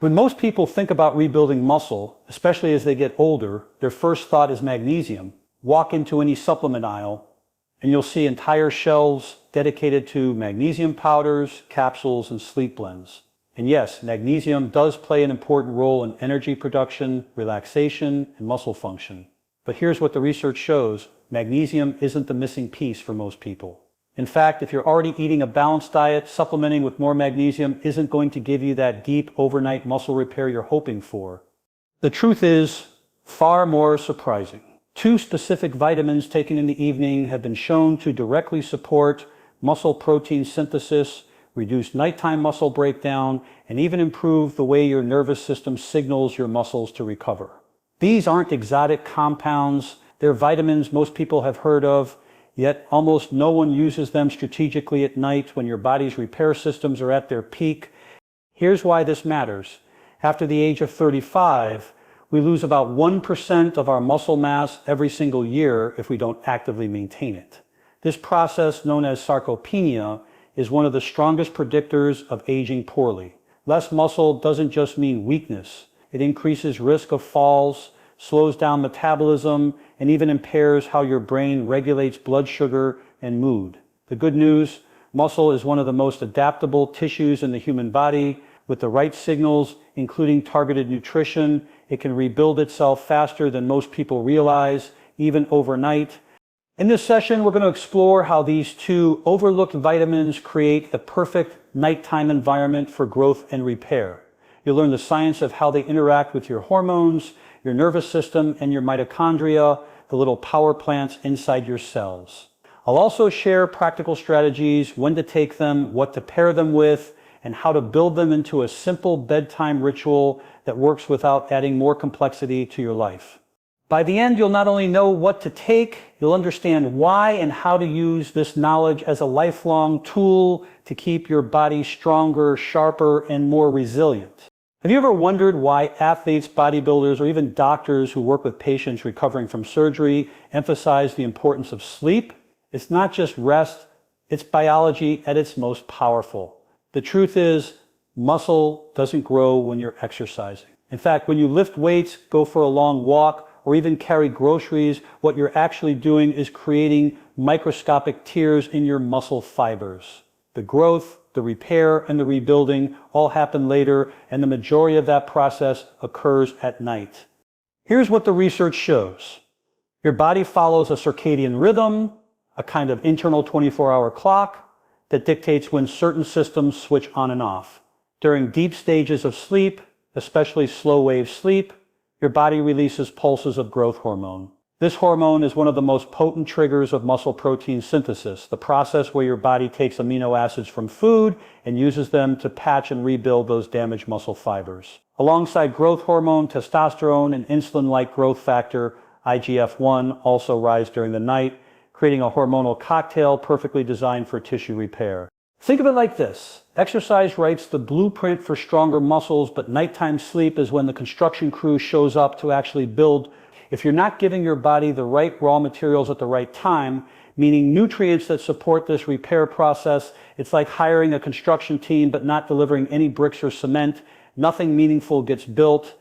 When most people think about rebuilding muscle, especially as they get older, their first thought is magnesium. Walk into any supplement aisle, and you'll see entire shelves dedicated to magnesium powders, capsules, and sleep blends. And yes, magnesium does play an important role in energy production, relaxation, and muscle function. But here's what the research shows. Magnesium isn't the missing piece for most people. In fact, if you're already eating a balanced diet, supplementing with more magnesium isn't going to give you that deep overnight muscle repair you're hoping for. The truth is far more surprising. 2 specific vitamins taken in the evening have been shown to directly support muscle protein synthesis, reduce nighttime muscle breakdown, and even improve the way your nervous system signals your muscles to recover. These aren't exotic compounds. They're vitamins most people have heard of, yet almost no one uses them strategically at night when your body's repair systems are at their peak. Here's why this matters. After the age of 35, we lose about 1% of our muscle mass every single year if we don't actively maintain it. This process, known as sarcopenia, is one of the strongest predictors of aging poorly. Less muscle doesn't just mean weakness. It increases risk of falls, slows down metabolism, and even impairs how your brain regulates blood sugar and mood. The good news, muscle is one of the most adaptable tissues in the human body. With the right signals, including targeted nutrition, it can rebuild itself faster than most people realize, even overnight. In this session, we're going to explore how these 2 overlooked vitamins create the perfect nighttime environment for growth and repair. You'll learn the science of how they interact with your hormones, your nervous system, and your mitochondria, the little power plants inside your cells. I'll also share practical strategies, when to take them, what to pair them with, and how to build them into a simple bedtime ritual that works without adding more complexity to your life. By the end, you'll not only know what to take, you'll understand why and how to use this knowledge as a lifelong tool to keep your body stronger, sharper, and more resilient. Have you ever wondered why athletes, bodybuilders, or even doctors who work with patients recovering from surgery emphasize the importance of sleep? It's not just rest, it's biology at its most powerful. The truth is, muscle doesn't grow when you're exercising. In fact, when you lift weights, go for a long walk, or even carry groceries, what you're actually doing is creating microscopic tears in your muscle fibers. The growth, the repair, and the rebuilding all happen later, and the majority of that process occurs at night. Here's what the research shows. Your body follows a circadian rhythm, a kind of internal 24-hour clock that dictates when certain systems switch on and off. During deep stages of sleep, especially slow-wave sleep, your body releases pulses of growth hormone. This hormone is one of the most potent triggers of muscle protein synthesis, the process where your body takes amino acids from food and uses them to patch and rebuild those damaged muscle fibers. Alongside growth hormone, testosterone and insulin-like growth factor, IGF-1, also rise during the night, creating a hormonal cocktail perfectly designed for tissue repair. Think of it like this. Exercise writes the blueprint for stronger muscles, but nighttime sleep is when the construction crew shows up to actually build. If you're not giving your body the right raw materials at the right time, meaning nutrients that support this repair process, it's like hiring a construction team but not delivering any bricks or cement. Nothing meaningful gets built.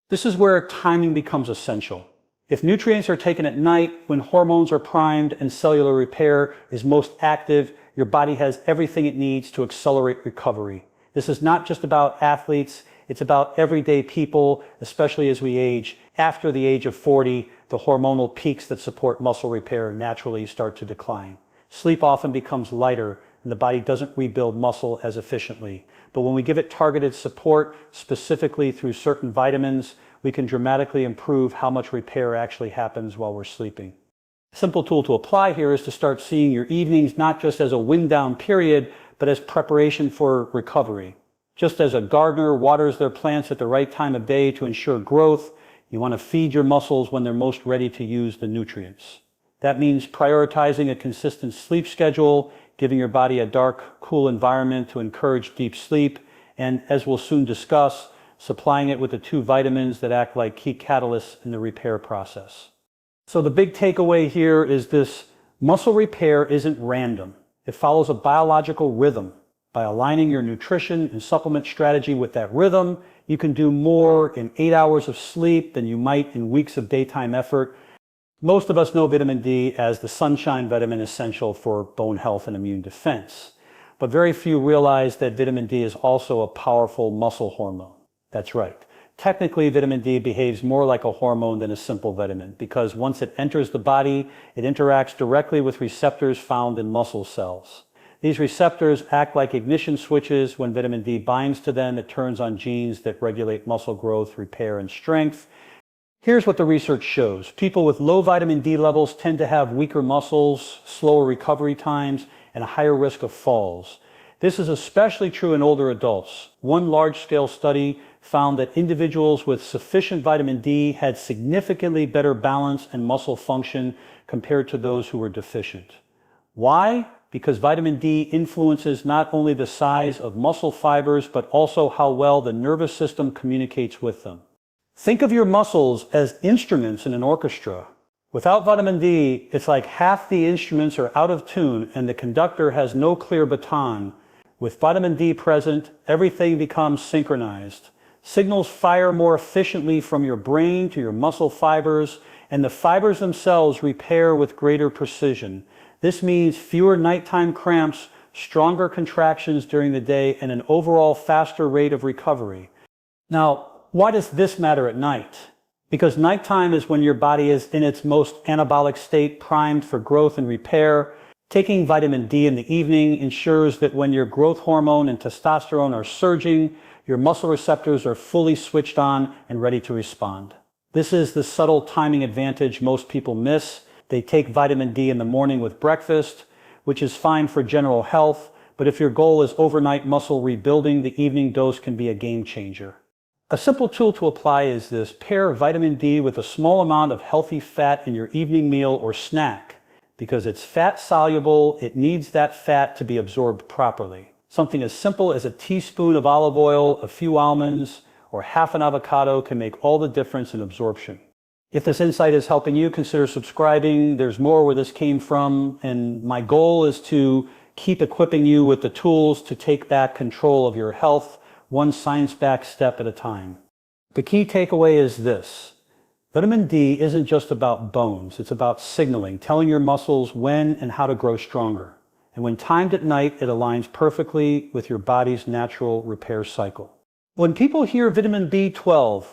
This is where timing becomes essential. If nutrients are taken at night, when hormones are primed and cellular repair is most active, your body has everything it needs to accelerate recovery. This is not just about athletes, it's about everyday people, especially as we age. After the age of 40, the hormonal peaks that support muscle repair naturally start to decline. Sleep often becomes lighter, and the body doesn't rebuild muscle as efficiently. But when we give it targeted support, specifically through certain vitamins, we can dramatically improve how much repair actually happens while we're sleeping. A simple tool to apply here is to start seeing your evenings not just as a wind-down period, but as preparation for recovery. Just as a gardener waters their plants at the right time of day to ensure growth, you want to feed your muscles when they're most ready to use the nutrients. That means prioritizing a consistent sleep schedule, giving your body a dark, cool environment to encourage deep sleep, and as we'll soon discuss, supplying it with the 2 vitamins that act like key catalysts in the repair process. So the big takeaway here is this: muscle repair isn't random. It follows a biological rhythm. By aligning your nutrition and supplement strategy with that rhythm, You can do more in 8 hours of sleep than you might in weeks of daytime effort. Most of us know vitamin D as the sunshine vitamin essential for bone health and immune defense. But very few realize that vitamin D is also a powerful muscle hormone. That's right. Technically, vitamin D behaves more like a hormone than a simple vitamin because once it enters the body, it interacts directly with receptors found in muscle cells. These receptors act like ignition switches. When vitamin D binds to them, it turns on genes that regulate muscle growth, repair, and strength. Here's what the research shows. People with low vitamin D levels tend to have weaker muscles, slower recovery times, and a higher risk of falls. This is especially true in older adults. One large-scale study found that individuals with sufficient vitamin D had significantly better balance and muscle function compared to those who were deficient. Why? Because vitamin D influences not only the size of muscle fibers, but also how well the nervous system communicates with them. Think of your muscles as instruments in an orchestra. Without vitamin D, it's like half the instruments are out of tune and the conductor has no clear baton. With vitamin D present, everything becomes synchronized. Signals fire more efficiently from your brain to your muscle fibers, and the fibers themselves repair with greater precision. This means fewer nighttime cramps, stronger contractions during the day, and an overall faster rate of recovery. Now, why does this matter at night? Because nighttime is when your body is in its most anabolic state, primed for growth and repair. Taking vitamin D in the evening ensures that when your growth hormone and testosterone are surging, your muscle receptors are fully switched on and ready to respond. This is the subtle timing advantage most people miss. They take vitamin D in the morning with breakfast, which is fine for general health, but if your goal is overnight muscle rebuilding, the evening dose can be a game changer. A simple tool to apply is this: pair vitamin D with a small amount of healthy fat in your evening meal or snack. Because it's fat soluble, it needs that fat to be absorbed properly. Something as simple as a teaspoon of olive oil, a few almonds, or half an avocado can make all the difference in absorption. If this insight is helping you, consider subscribing. There's more where this came from, and my goal is to keep equipping you with the tools to take back control of your health, one science-backed step at a time. The key takeaway is this: vitamin D isn't just about bones, it's about signaling, telling your muscles when and how to grow stronger. And when timed at night, it aligns perfectly with your body's natural repair cycle. When people hear vitamin B12,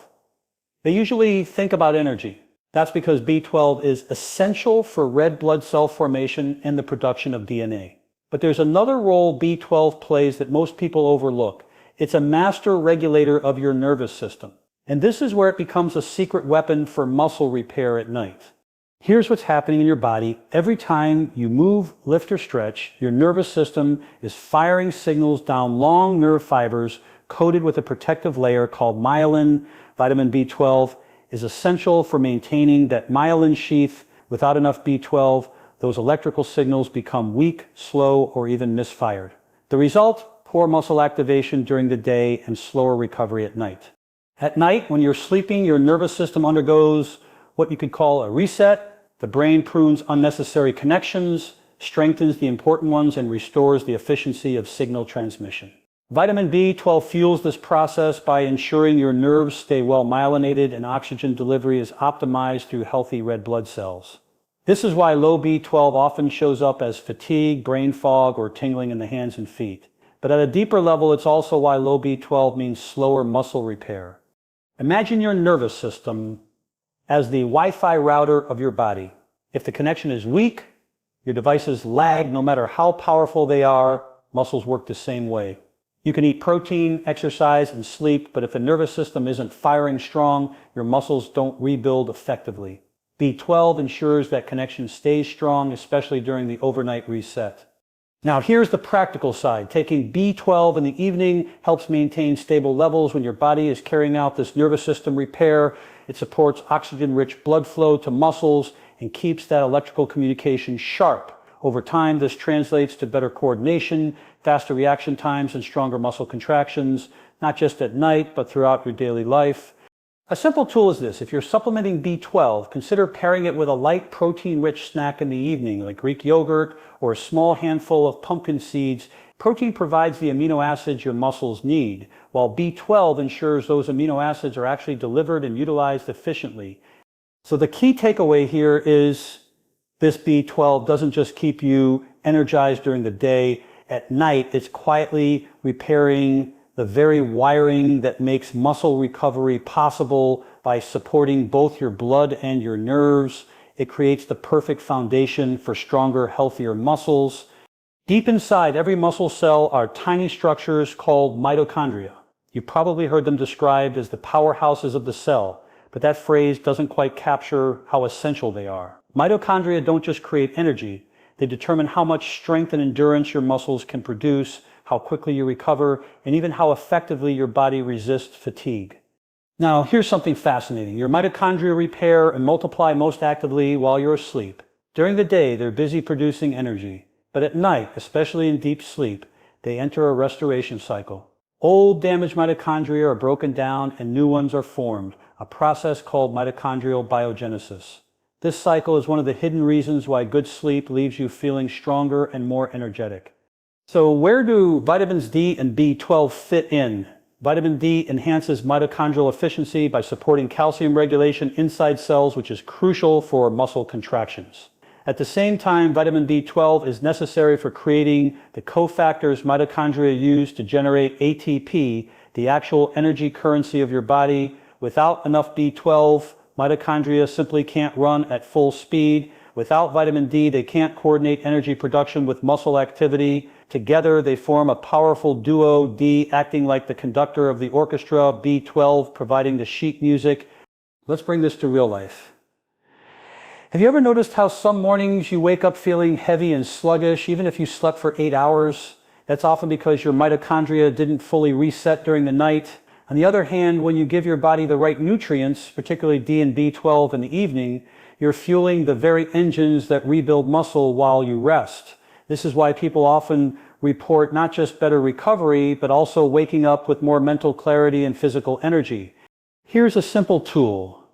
they usually think about energy. That's because B12 is essential for red blood cell formation and the production of DNA. But there's another role B12 plays that most people overlook. It's a master regulator of your nervous system. And this is where it becomes a secret weapon for muscle repair at night. Here's what's happening in your body. Every time you move, lift, or stretch, your nervous system is firing signals down long nerve fibers coated with a protective layer called myelin. Vitamin B12 is essential for maintaining that myelin sheath. Without enough B12, those electrical signals become weak, slow, or even misfired. The result? Poor muscle activation during the day and slower recovery at night. At night, when you're sleeping, your nervous system undergoes what you could call a reset. The brain prunes unnecessary connections, strengthens the important ones, and restores the efficiency of signal transmission. Vitamin B12 fuels this process by ensuring your nerves stay well myelinated and oxygen delivery is optimized through healthy red blood cells. This is why low B12 often shows up as fatigue, brain fog, or tingling in the hands and feet. But at a deeper level, it's also why low B12 means slower muscle repair. Imagine your nervous system as the Wi-Fi router of your body. If the connection is weak, your devices lag no matter how powerful they are. Muscles work the same way. You can eat protein, exercise, and sleep, but if the nervous system isn't firing strong, your muscles don't rebuild effectively. B12 ensures that connection stays strong, especially during the overnight reset. Now here's the practical side. Taking B12 in the evening helps maintain stable levels when your body is carrying out this nervous system repair. It supports oxygen-rich blood flow to muscles and keeps that electrical communication sharp. Over time, this translates to better coordination, faster reaction times, and stronger muscle contractions, not just at night, but throughout your daily life. A simple tool is this: if you're supplementing B12, consider pairing it with a light protein-rich snack in the evening, like Greek yogurt or a small handful of pumpkin seeds. Protein provides the amino acids your muscles need, while B12 ensures those amino acids are actually delivered and utilized efficiently. So the key takeaway here is this B12 doesn't just keep you energized during the day. At night, it's quietly repairing the very wiring that makes muscle recovery possible by supporting both your blood and your nerves. It creates the perfect foundation for stronger, healthier muscles. Deep inside every muscle cell are tiny structures called mitochondria. You've probably heard them described as the powerhouses of the cell, but that phrase doesn't quite capture how essential they are. Mitochondria don't just create energy, they determine how much strength and endurance your muscles can produce, how quickly you recover, and even how effectively your body resists fatigue. Now, here's something fascinating. Your mitochondria repair and multiply most actively while you're asleep. During the day, they're busy producing energy, but at night, especially in deep sleep, they enter a restoration cycle. Old damaged mitochondria are broken down and new ones are formed, a process called mitochondrial biogenesis. This cycle is one of the hidden reasons why good sleep leaves you feeling stronger and more energetic. So where do vitamins D and B12 fit in? Vitamin D enhances mitochondrial efficiency by supporting calcium regulation inside cells, which is crucial for muscle contractions. At the same time, vitamin B12 is necessary for creating the cofactors mitochondria use to generate ATP, the actual energy currency of your body. Without enough B12, mitochondria simply can't run at full speed. Without vitamin D, they can't coordinate energy production with muscle activity. Together, they form a powerful duo, D acting like the conductor of the orchestra, B12 providing the sheet music. Let's bring this to real life. Have you ever noticed how some mornings you wake up feeling heavy and sluggish, even if you slept for 8 hours? That's often because your mitochondria didn't fully reset during the night. On the other hand, when you give your body the right nutrients, particularly D and B12 in the evening, you're fueling the very engines that rebuild muscle while you rest. This is why people often report not just better recovery, but also waking up with more mental clarity and physical energy. Here's a simple tool.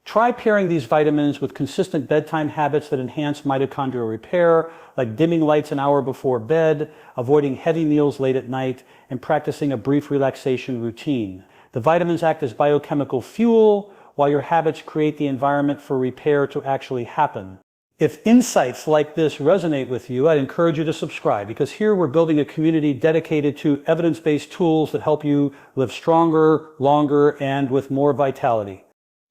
Try pairing these vitamins with consistent bedtime habits that enhance mitochondrial repair, like dimming lights an hour before bed, avoiding heavy meals late at night, and practicing a brief relaxation routine. The vitamins act as biochemical fuel, while your habits create the environment for repair to actually happen. If insights like this resonate with you, I'd encourage you to subscribe, because here we're building a community dedicated to evidence-based tools that help you live stronger, longer, and with more vitality.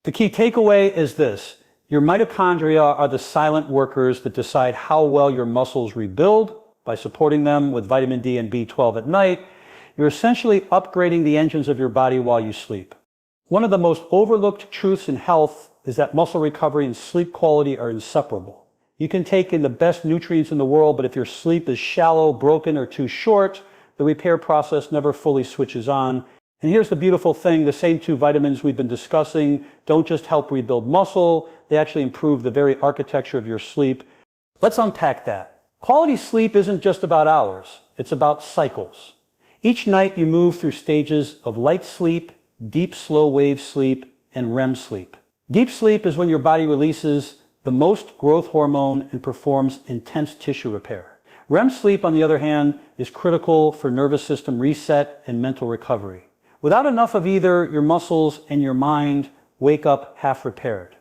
The key takeaway is this: your mitochondria are the silent workers that decide how well your muscles rebuild. By supporting them with vitamin D and B12 at night, you're essentially upgrading the engines of your body while you sleep. One of the most overlooked truths in health is that muscle recovery and sleep quality are inseparable. You can take in the best nutrients in the world, but if your sleep is shallow, broken, or too short, the repair process never fully switches on. And here's the beautiful thing: the same two vitamins we've been discussing don't just help rebuild muscle, they actually improve the very architecture of your sleep. Let's unpack that. Quality sleep isn't just about hours, it's about cycles. Each night you move through stages of light sleep, deep slow wave sleep, and REM sleep. Deep sleep is when your body releases the most growth hormone and performs intense tissue repair. REM sleep, on the other hand, is critical for nervous system reset and mental recovery. Without enough of either, your muscles and your mind wake up half repaired.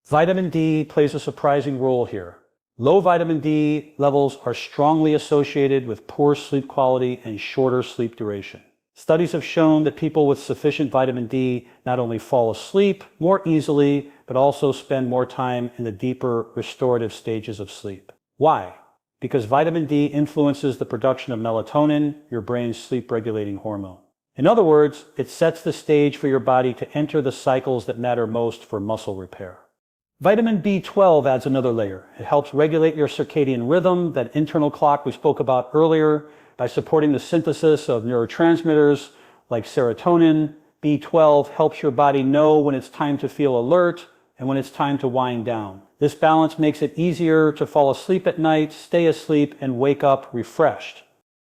Vitamin D plays a surprising role here. Low vitamin D levels are strongly associated with poor sleep quality and shorter sleep duration. Studies have shown that people with sufficient vitamin D not only fall asleep more easily, but also spend more time in the deeper restorative stages of sleep. Why? Because vitamin D influences the production of melatonin, your brain's sleep-regulating hormone. In other words, it sets the stage for your body to enter the cycles that matter most for muscle repair. Vitamin B12 adds another layer. It helps regulate your circadian rhythm, that internal clock we spoke about earlier, by supporting the synthesis of neurotransmitters like serotonin. B12 helps your body know when it's time to feel alert and when it's time to wind down. This balance makes it easier to fall asleep at night, stay asleep, and wake up refreshed.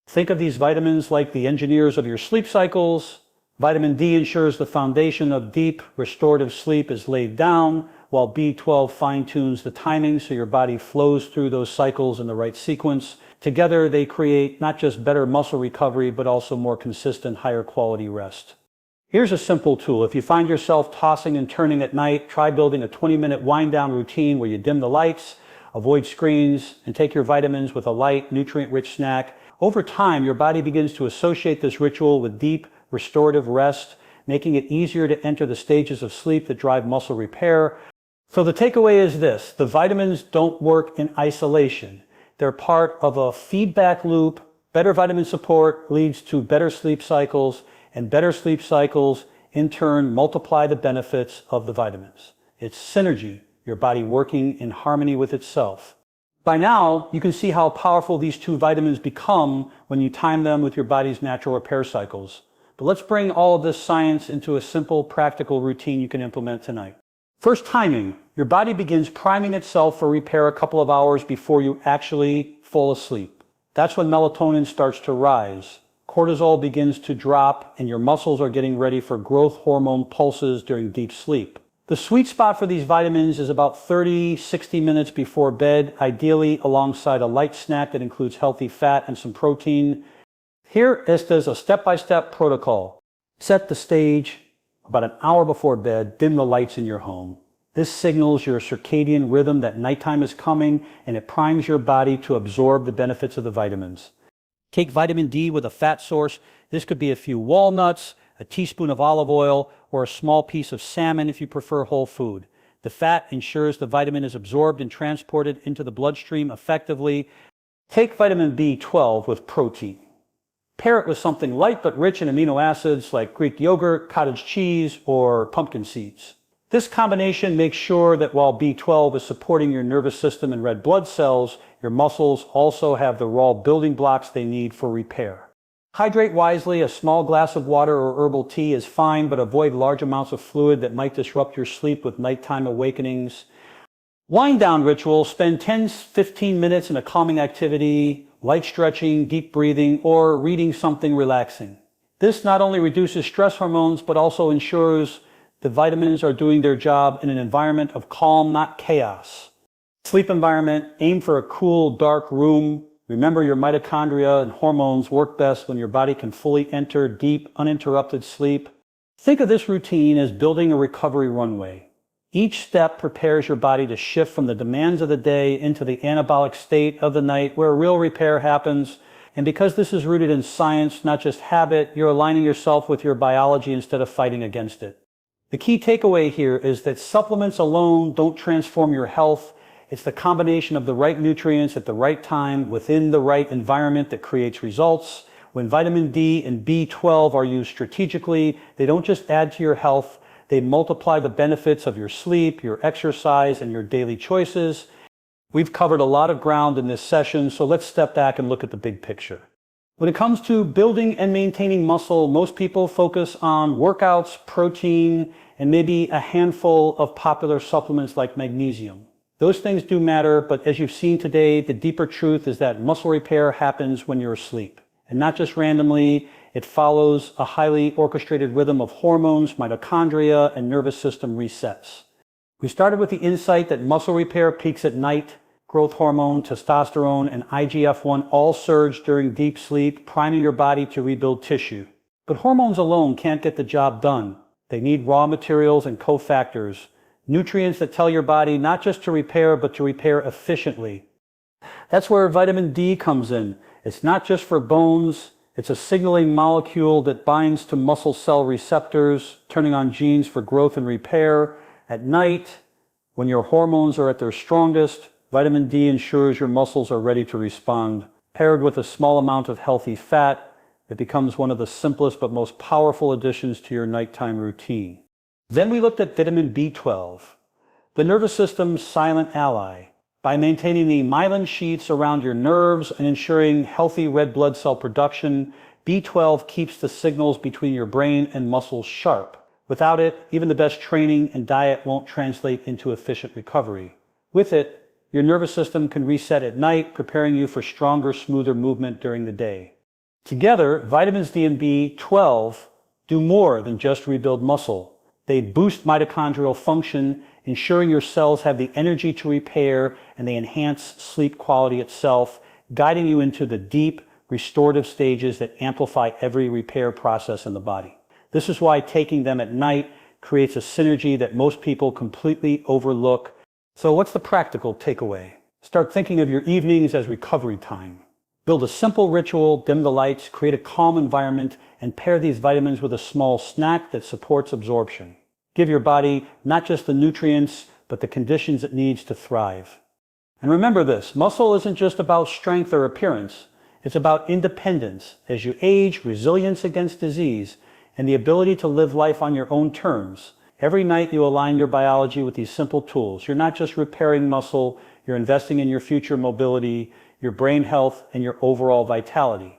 Think of these vitamins like the engineers of your sleep cycles. Vitamin D ensures the foundation of deep, restorative sleep is laid down, while B12 fine-tunes the timing so your body flows through those cycles in the right sequence. Together, they create not just better muscle recovery, but also more consistent, higher quality rest. Here's a simple tool. If you find yourself tossing and turning at night, try building a 20-minute wind-down routine where you dim the lights, avoid screens, and take your vitamins with a light, nutrient-rich snack. Over time, your body begins to associate this ritual with deep, restorative rest, making it easier to enter the stages of sleep that drive muscle repair. So the takeaway is this: the vitamins don't work in isolation. They're part of a feedback loop. Better vitamin support leads to better sleep cycles, and better sleep cycles in turn multiply the benefits of the vitamins. It's synergy, your body working in harmony with itself. By now, you can see how powerful these two vitamins become when you time them with your body's natural repair cycles. But let's bring all of this science into a simple, practical routine you can implement tonight. First, timing. Your body begins priming itself for repair a couple of hours before you actually fall asleep. That's when melatonin starts to rise. Cortisol begins to drop, and your muscles are getting ready for growth hormone pulses during deep sleep. The sweet spot for these vitamins is about 30-60 minutes before bed, ideally alongside a light snack that includes healthy fat and some protein. Here is a step-by-step protocol. Set the stage about an hour before bed, dim the lights in your home. This signals your circadian rhythm that nighttime is coming, and it primes your body to absorb the benefits of the vitamins. Take vitamin D with a fat source. This could be a few walnuts, a teaspoon of olive oil, or a small piece of salmon if you prefer whole food. The fat ensures the vitamin is absorbed and transported into the bloodstream effectively. Take vitamin B12 with protein. Pair it with something light but rich in amino acids like Greek yogurt, cottage cheese, or pumpkin seeds. This combination makes sure that while B12 is supporting your nervous system and red blood cells, your muscles also have the raw building blocks they need for repair. Hydrate wisely. A small glass of water or herbal tea is fine, but avoid large amounts of fluid that might disrupt your sleep with nighttime awakenings. Wind down ritual. Spend 10-15 minutes in a calming activity, light stretching, deep breathing, or reading something relaxing. This not only reduces stress hormones, but also ensures the vitamins are doing their job in an environment of calm, not chaos. Sleep environment. Aim for a cool, dark room. Remember, your mitochondria and hormones work best when your body can fully enter deep, uninterrupted sleep. Think of this routine as building a recovery runway. Each step prepares your body to shift from the demands of the day into the anabolic state of the night where real repair happens. And because this is rooted in science, not just habit, you're aligning yourself with your biology instead of fighting against it. The key takeaway here is that supplements alone don't transform your health. It's the combination of the right nutrients at the right time within the right environment that creates results. When vitamin D and B12 are used strategically, they don't just add to your health, they multiply the benefits of your sleep, your exercise, and your daily choices. We've covered a lot of ground in this session, so let's step back and look at the big picture. When it comes to building and maintaining muscle, most people focus on workouts, protein, and maybe a handful of popular supplements like magnesium. Those things do matter, but as you've seen today, the deeper truth is that muscle repair happens when you're asleep. And not just randomly, it follows a highly orchestrated rhythm of hormones, mitochondria, and nervous system resets. We started with the insight that muscle repair peaks at night. Growth hormone, testosterone, and IGF-1 all surge during deep sleep, priming your body to rebuild tissue. But hormones alone can't get the job done. They need raw materials and cofactors, nutrients that tell your body not just to repair, but to repair efficiently. That's where vitamin D comes in. It's not just for bones. It's a signaling molecule that binds to muscle cell receptors, turning on genes for growth and repair. At night, when your hormones are at their strongest, vitamin D ensures your muscles are ready to respond. Paired with a small amount of healthy fat, it becomes one of the simplest but most powerful additions to your nighttime routine. Then we looked at vitamin B12, the nervous system's silent ally. By maintaining the myelin sheaths around your nerves and ensuring healthy red blood cell production, B12 keeps the signals between your brain and muscles sharp. Without it, even the best training and diet won't translate into efficient recovery. With it, your nervous system can reset at night, preparing you for stronger, smoother movement during the day. Together, vitamins D and B12 do more than just rebuild muscle. They boost mitochondrial function, ensuring your cells have the energy to repair, and they enhance sleep quality itself, guiding you into the deep, restorative stages that amplify every repair process in the body. This is why taking them at night creates a synergy that most people completely overlook. So what's the practical takeaway? Start thinking of your evenings as recovery time. Build a simple ritual, dim the lights, create a calm environment, and pair these vitamins with a small snack that supports absorption. Give your body not just the nutrients, but the conditions it needs to thrive. And remember this, muscle isn't just about strength or appearance. It's about independence. As you age, resilience against disease, and the ability to live life on your own terms. Every night you align your biology with these simple tools. You're not just repairing muscle, you're investing in your future mobility, your brain health, and your overall vitality.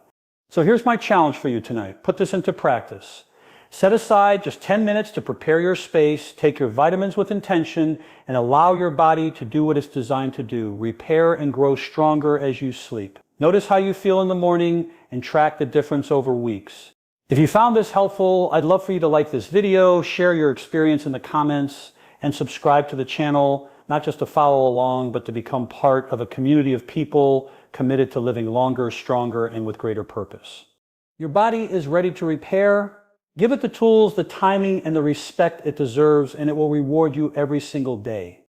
So here's my challenge for you tonight. Put this into practice. Set aside just 10 minutes to prepare your space, take your vitamins with intention, and allow your body to do what it's designed to do, repair and grow stronger as you sleep. Notice how you feel in the morning and track the difference over weeks. If you found this helpful, I'd love for you to like this video, share your experience in the comments, and subscribe to the channel, not just to follow along, but to become part of a community of people committed to living longer, stronger, and with greater purpose. Your body is ready to repair. Give it the tools, the timing, and the respect it deserves, and it will reward you every single day.